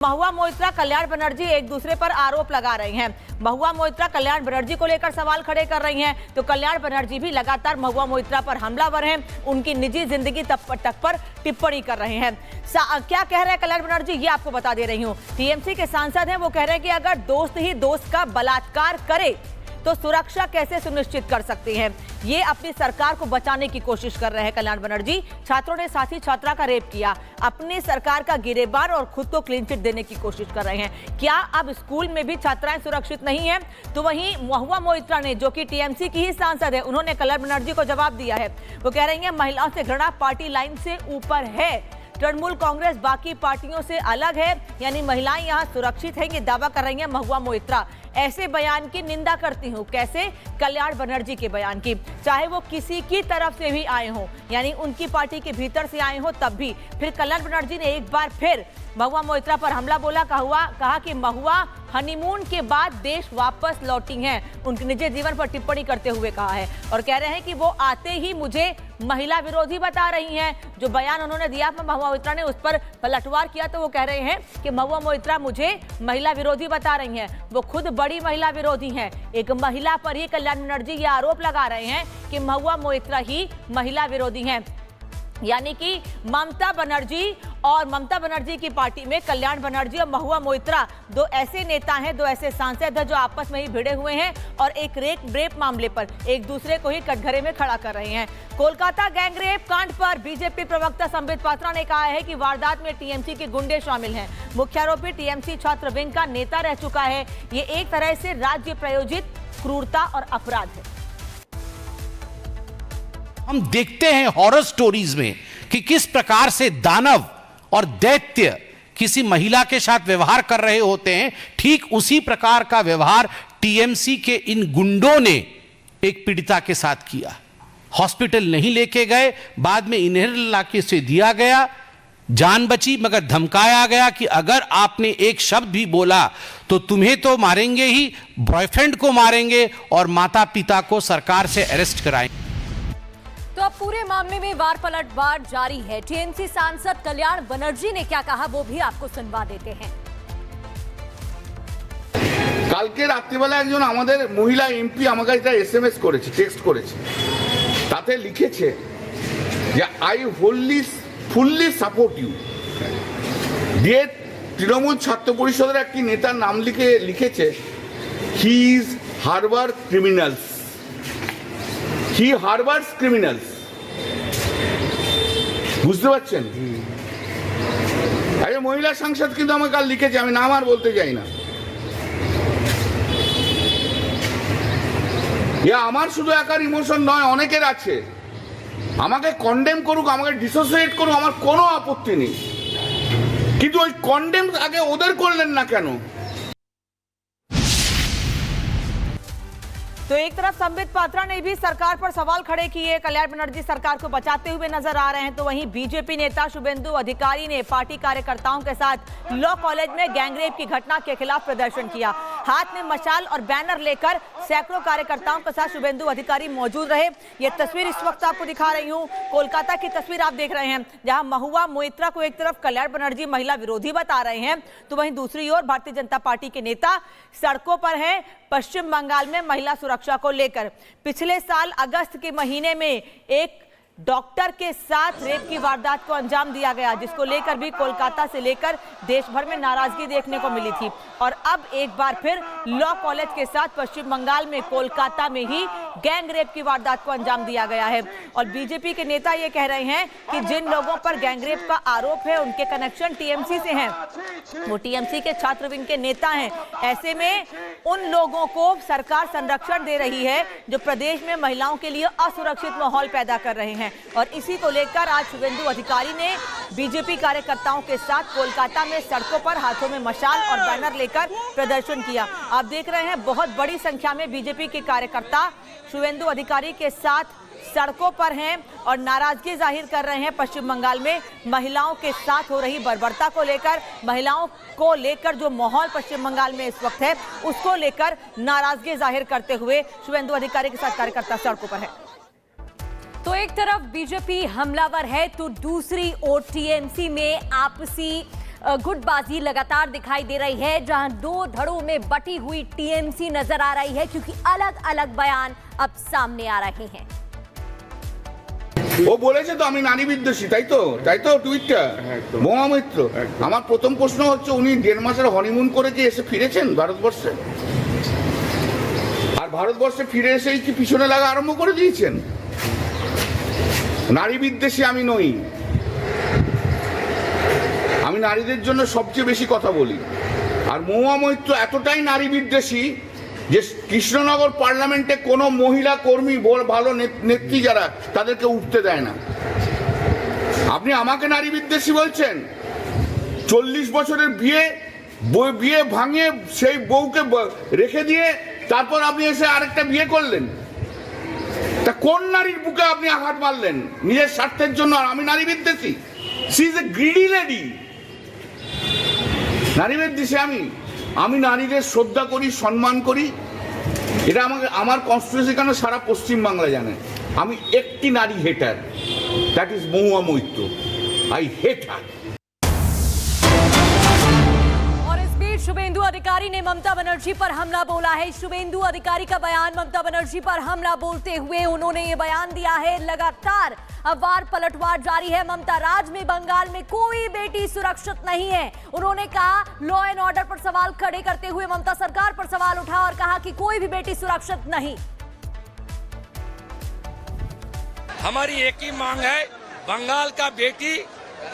महुआ मोइत्रा कल्याण बनर्जी एक दूसरे पर आरोप लगा रहे हैं। महुआ मोइत्रा कल्याण बनर्जी को लेकर सवाल खड़े कर रही हैं, तो कल्याण बनर्जी भी लगातार महुआ मोइत्रा पर हमलावर हैं, उनकी निजी जिंदगी तक पर टिप्पणी कर रहे हैं। क्या कह रहे हैं कल्याण बनर्जी, ये आपको बता दे रही हूँ। टीएमसी के सांसद हैं, वो कह रहे हैं कि अगर दोस्त ही दोस्त का बलात्कार करे तो सुरक्षा कैसे सुनिश्चित कर सकते हैं। ये अपनी सरकार को बचाने की कोशिश कर रहे हैं कल्याण बनर्जी। छात्रों ने साथी छात्रा का रेप किया, अपनी सरकार का गिरेबान और खुद को क्लीन चिट देने की कोशिश कर रहे हैं। क्या अब स्कूल में भी छात्राएं सुरक्षित नहीं हैं? तो वहीं महुआ मोइत्रा ने, जो कि टीएमसी की ही सांसद है, उन्होंने कल्याण बनर्जी को जवाब दिया है। वो कह रही हैं महिलाओं से घृणा पार्टी लाइन से ऊपर है, तृणमूल कांग्रेस बाकी पार्टियों से अलग है, यानी महिलाएं यहां सुरक्षित हैं, ये दावा कर रही हैं महुआ मोइत्रा। ऐसे बयान की निंदा करती हूं, कैसे? कल्याण बनर्जी के बयान की, चाहे वो किसी की तरफ से भी आए हों, यानी उनकी पार्टी के भीतर से आए हों तब भी। फिर कल्याण बनर्जी ने एक बार फिर महुआ मोइत्रा पर हमला बोला, कहा कि महुआ हनीमून के बाद देश वापस लौटी हैं, उनके निजी जीवन पर टिप्पणी करते हुए कहा है। और कह रहे हैं कि वो आते ही मुझे महिला विरोधी बता रही हैं। जो बयान उन्होंने दिया, महुआ मोइत्रा ने उस पर पलटवार किया, तो वो कह रहे हैं कि महुआ मोइत्रा मुझे महिला विरोधी बता रही हैं, वो खुद बड़ी महिला विरोधी हैं। एक महिला पर ही कल्याण बनर्जी ये आरोप लगा रहे हैं कि महुआ मोइत्रा ही महिला विरोधी हैं, यानी कि ममता बनर्जी की पार्टी में कल्याण बनर्जी और महुआ मोइत्रा दो ऐसे नेता हैं, दो ऐसे सांसद हैं जो आपस में ही भिड़े हुए हैं और एक रेप मामले पर एक दूसरे को ही कटघरे में खड़ा कर रहे हैं। कोलकाता गैंगरेप कांड पर बीजेपी प्रवक्ता संबित पात्रा ने कहा है कि वारदात में टीएमसी के गुंडे शामिल हैं। मुख्य आरोपी टीएमसी छात्र विंग का नेता रह चुका है। ये एक तरह से राज्य प्रायोजित क्रूरता और अपराध है। हम देखते हैं हॉरर स्टोरीज में कि किस प्रकार से दानव और दैत्य किसी महिला के साथ व्यवहार कर रहे होते हैं। ठीक उसी प्रकार का व्यवहार टीएमसी के इन गुंडों ने एक पीड़िता के साथ किया। हॉस्पिटल नहीं लेके गए, बाद में इन्हें लाके से दिया गया, जान बची, मगर धमकाया गया कि अगर आपने एक शब्द भी बोला तो तुम्हें तो मारेंगे ही, बॉयफ्रेंड को मारेंगे और माता पिता को सरकार से अरेस्ट कराएंगे। तो अब पूरे मामले में वार पलटवार जारी है। टीएमसी सांसद कल्याण बनर्जी ने क्या कहा, वो भी आपको सुनवा देते हैं। কালকে রাত্রিবেলা একজন আমাদের মহিলা এমপি আমাকে একটা এসএমএস করেছে, টেক্সট করেছে, তাতে লিখেছে যে আই ফুললি সাপোর্ট ইউ। দিয়ে তৃণমূল ছাত্র পরিষদের একটি নেতার নাম লিখেছে he is Harbour criminals, he harbours criminals. বুঝতে পারছেন? একজন মহিলা সাংসদ কিন্তু আমাকে কাল লিখেছে, আমি নাম আর বলতে চাই না। আমার শুধু একার ইমোশন নয়, অনেকের আছে। আমাকে কন্ডেম করুক, আমাকে ডিসোসিয়েট করুক, আমার কোনো আপত্তি নেই, কিন্তু ওই কন্ডেম আগে ওদের করলেন না কেন? तो एक तरफ संबित पात्रा ने भी सरकार पर सवाल खड़े किए, कल्याण बनर्जी सरकार को बचाते हुए नजर आ रहे हैं, तो वहीं बीजेपी नेता शुभेंदु अधिकारी ने पार्टी कार्यकर्ताओं के साथ लॉ कॉलेज में गैंगरेप की घटना के खिलाफ प्रदर्शन किया। हाथ में मशाल और बैनर लेकर सैकड़ों कार्यकर्ताओं के साथ शुभेंदु अधिकारी मौजूद रहे। ये तस्वीर इस वक्त आपको दिखा रही हूँ, कोलकाता की तस्वीर आप देख रहे हैं, जहां महुआ मोइत्रा को एक तरफ कल्याण बनर्जी महिला विरोधी बता रहे हैं, तो वहीं दूसरी ओर भारतीय जनता पार्टी के नेता सड़कों पर हैं पश्चिम बंगाल में महिला सुरक्षा को लेकर। पिछले साल अगस्त के महीने में एक डॉक्टर के साथ रेप की वारदात को अंजाम दिया गया, जिसको लेकर भी कोलकाता से लेकर देश भर में नाराजगी देखने को मिली थी। और अब एक बार फिर लॉ कॉलेज के साथ पश्चिम बंगाल में कोलकाता में ही गैंग रेप की वारदात को अंजाम दिया गया है। और बीजेपी के नेता ये कह रहे हैं कि जिन लोगों पर गैंग रेप का आरोप है उनके कनेक्शन टीएमसी से हैं, वो टीएमसी के छात्र विंग के नेता हैं। ऐसे में उन लोगों को सरकार संरक्षण दे रही है जो प्रदेश में महिलाओं के लिए असुरक्षित माहौल पैदा कर रहे हैं। और इसी को लेकर आज शुभेंदु अधिकारी ने बीजेपी कार्यकर्ताओं के साथ कोलकाता में सड़कों पर हाथों में मशाल और बैनर लेकर प्रदर्शन किया। आप देख रहे हैं बहुत बड़ी संख्या में बीजेपी के कार्यकर्ता शुभेंदु अधिकारी के साथ सड़कों पर हैं और नाराजगी जाहिर कर रहे हैं पश्चिम बंगाल में महिलाओं के साथ हो रही बर्बरता को लेकर। महिलाओं को लेकर जो माहौल पश्चिम बंगाल में इस वक्त है, उसको लेकर नाराजगी जाहिर करते हुए शुभेंदु अधिकारी के साथ कार्यकर्ता सड़कों पर है। तो एक तरफ बीजेपी हमलावर है तो दूसरी ओर टीएमसी में आपसी गुटबाजी लगातार दिखाई दे रही है, जहां दो धड़ों में बटी हुई टीएमसी नजर आ रही है, क्योंकि अलग अलग बयान अब सामने आ रहे हैं। ও বলেছে তো আমি নারী বিদ্বেষী, তাই তো টুইটটা মহুয়া মৈত্র। আমার প্রথম প্রশ্ন হচ্ছে, উনি 1.5 মাসের হনিমুন করে কি এসে ফিরেছেন ভারতবর্ষে? আর ভারতবর্ষে ফিরে এসেই কি পিছনে লাগা আরম্ভ করে দিয়েছেন? নারী বিদ্বেষী আমি নই, আমি নারীদের জন্য সবচেয়ে বেশি কথা বলি। আর মহুয়া মৈত্র এতটাই নারী বিদ্বেষী যে কৃষ্ণনগর পার্লামেন্টে কোনো মহিলা কর্মী ভালো নেত্রী যারা, তাদেরকে উঠতে দেয় না। আপনি আমাকে নারী বিদ্বেষী বলছেন? 40 বছরের বিয়ে ভাঙিয়ে সেই বউকে রেখে দিয়ে তারপর আপনি এসে আরেকটা বিয়ে করলেন। তা কোন নারীর বুকে আপনি আঘাত মারলেন নিজের স্বার্থের জন্য? আর আমি নারী বিদ্বেষী? She is a greedy lady. নারী বিদ্বেষী আমি নারীদের শ্রদ্ধা করি, সম্মান করি। এটা আমার কনস্টিটিউশন কেন সারা পশ্চিম বাংলা জানে। আমি একটি নারী hater, that is Mahua Moitra. I hate her. Suvendu Adhikari ने ममता बनर्जी पर हमला बोला है। शुभेंदु अधिकारी का बयान ममता बनर्जी पर हमला बोलते हुए उन्होंने ये बयान दिया है। लगातार वार पलटवार जारी है। ममता राज में बंगाल में कोई बेटी सुरक्षित नहीं है। उन्होंने कहा, लॉ एंड ऑर्डर पर सवाल खड़े करते हुए ममता सरकार पर सवाल उठा और कहा कि कोई भी बेटी सुरक्षित नहीं। हमारी एक ही मांग है, बंगाल का बेटी,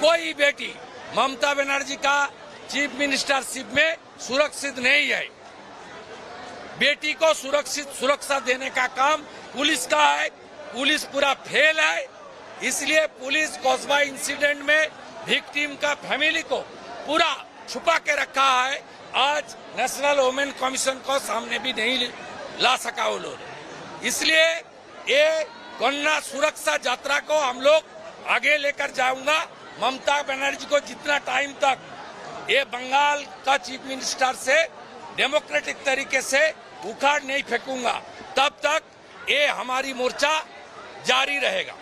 कोई बेटी ममता बनर्जी का चीफ मिनिस्टरशिप में सुरक्षित नहीं है। बेटी को सुरक्षा देने का काम पुलिस का है। पुलिस पूरा फेल है, इसलिए पुलिस कोसबा इंसिडेंट में विक्टिम का फैमिली को पूरा छुपा के रखा है। आज नेशनल वुमेन कमीशन को सामने भी नहीं ला सका वो लोग। इसलिए ये कन्या सुरक्षा यात्रा को हम लोग आगे लेकर जाऊंगा। ममता बनर्जी को जितना टाइम तक ये बंगाल का चीफ मिनिस्टर से डेमोक्रेटिक तरीके से उखाड़ नहीं फेंकूंगा, तब तक ये हमारी मोर्चा जारी रहेगा।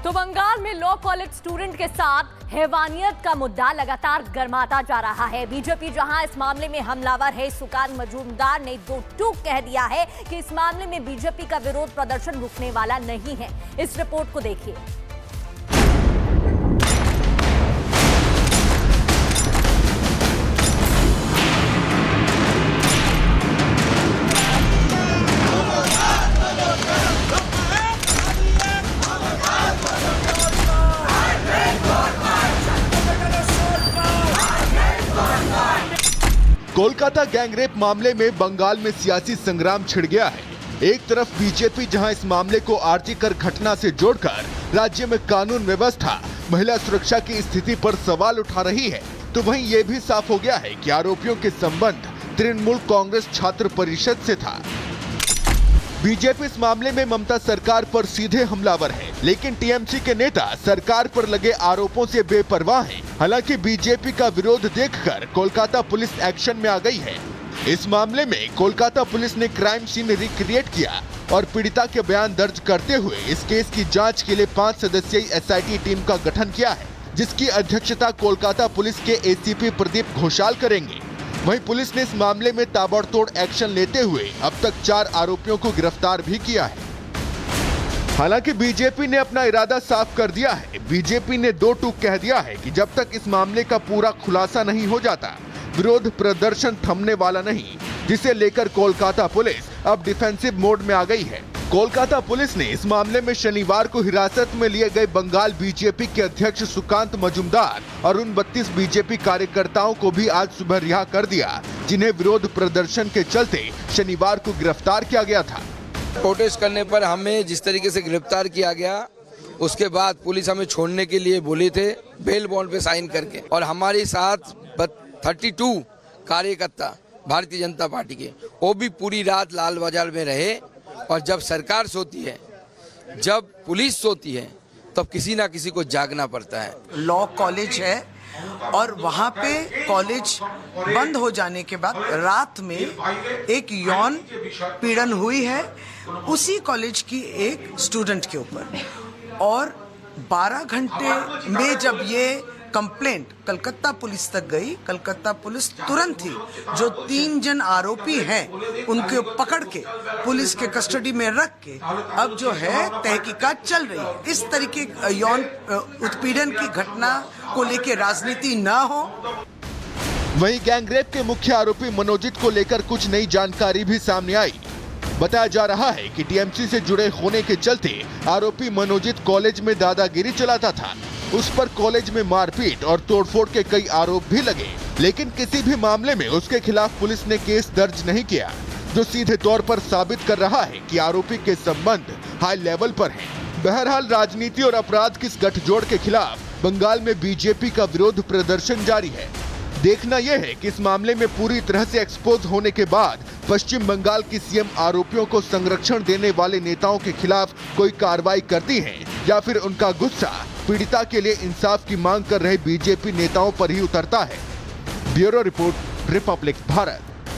तो बंगाल में लॉ कॉलेज स्टूडेंट के साथ हैवानियत का मुद्दा लगातार गर्माता जा रहा है। बीजेपी जहां इस मामले में हमलावर है, सुकांत मजूमदार ने दो टूक कह दिया है कि इस मामले में बीजेपी का विरोध प्रदर्शन रुकने वाला नहीं है। इस रिपोर्ट को देखिए। कोलकाता गैंगरेप मामले में बंगाल में सियासी संग्राम छिड़ गया है। एक तरफ बीजेपी जहां इस मामले को आर्थिक घटना से जोड़कर राज्य में कानून व्यवस्था, महिला सुरक्षा की स्थिति पर सवाल उठा रही है, तो वहीं ये भी साफ हो गया है कि आरोपियों के संबंध तृणमूल कांग्रेस छात्र परिषद से था। बीजेपी इस मामले में ममता सरकार पर सीधे हमलावर है, लेकिन टीएमसी के नेता सरकार पर लगे आरोपों से बेपरवाह हैं। हालांकि बीजेपी का विरोध देखकर कोलकाता पुलिस एक्शन में आ गई है। इस मामले में कोलकाता पुलिस ने क्राइम सीन रिक्रिएट किया और पीड़िता के बयान दर्ज करते हुए इस केस की जांच के लिए 5 सदस्यीय एसआईटी टीम का गठन किया है, जिसकी अध्यक्षता कोलकाता पुलिस के एसीपी प्रदीप घोषाल करेंगे। वहीं पुलिस ने इस मामले में ताबड़तोड़ एक्शन लेते हुए अब तक 4 आरोपियों को गिरफ्तार भी किया है। हालांकि बीजेपी ने अपना इरादा साफ कर दिया है। बीजेपी ने दो टूक कह दिया है कि जब तक इस मामले का पूरा खुलासा नहीं हो जाता, विरोध प्रदर्शन थमने वाला नहीं, जिसे लेकर कोलकाता पुलिस अब डिफेंसिव मोड में आ गई है। कोलकाता पुलिस ने इस मामले में शनिवार को हिरासत में लिए गए बंगाल बीजेपी के अध्यक्ष सुकांत मजूमदार और उन 32 बीजेपी कार्यकर्ताओं को भी आज सुबह रिहा कर दिया, जिन्हें विरोध प्रदर्शन के चलते शनिवार को गिरफ्तार किया गया था। प्रोटेस्ट करने पर हमें जिस तरीके से गिरफ्तार किया गया, उसके बाद पुलिस हमें छोड़ने के लिए बोले थे बेल बॉन्ड पे साइन करके, और हमारे साथ 32 कार्यकर्ता भारतीय जनता पार्टी के, वो भी पूरी रात लाल बाजार में रहे। और जब सरकार सोती है, जब पुलिस सोती है, तब किसी ना किसी को जागना पड़ता है। लॉ कॉलेज है और वहाँ पे कॉलेज बंद हो जाने के बाद रात में एक यौन पीड़न हुई है उसी कॉलेज की एक स्टूडेंट के ऊपर, और 12 घंटे में जब ये कंप्लेंट कलकत्ता पुलिस तक गई, कलकत्ता पुलिस तुरंत ही जो 3 जन आरोपी हैं उनको पकड़ के पुलिस के कस्टडी में रख के अब जो है तहकीकात चल रही है। इस तरीके यौन उत्पीड़न की घटना को लेके राजनीति न हो। वहीं गैंगरेप के मुख्य आरोपी मनोजित को लेकर कुछ नई जानकारी भी सामने आई। बताया जा रहा है कि टीएमसी से जुड़े होने के चलते आरोपी मनोजित कॉलेज में दादागिरी चलाता था। उस पर कॉलेज में मारपीट और तोड़फोड़ के कई आरोप भी लगे, लेकिन किसी भी मामले में उसके खिलाफ पुलिस ने केस दर्ज नहीं किया, जो सीधे तौर पर साबित कर रहा है कि आरोपी के संबंध हाई लेवल पर हैं। बहरहाल राजनीति और अपराध की इस गठजोड़ के खिलाफ बंगाल में बीजेपी का विरोध प्रदर्शन जारी है। देखना यह है कि इस मामले में पूरी तरह से एक्सपोज होने के बाद पश्चिम बंगाल की सीएम आरोपियों को संरक्षण देने वाले नेताओं के खिलाफ कोई कार्रवाई करती है या फिर उनका गुस्सा पीड़िता के लिए इंसाफ की मांग कर रहे बीजेपी नेताओं पर ही उतरता है। Bureau report, Republic Bharat.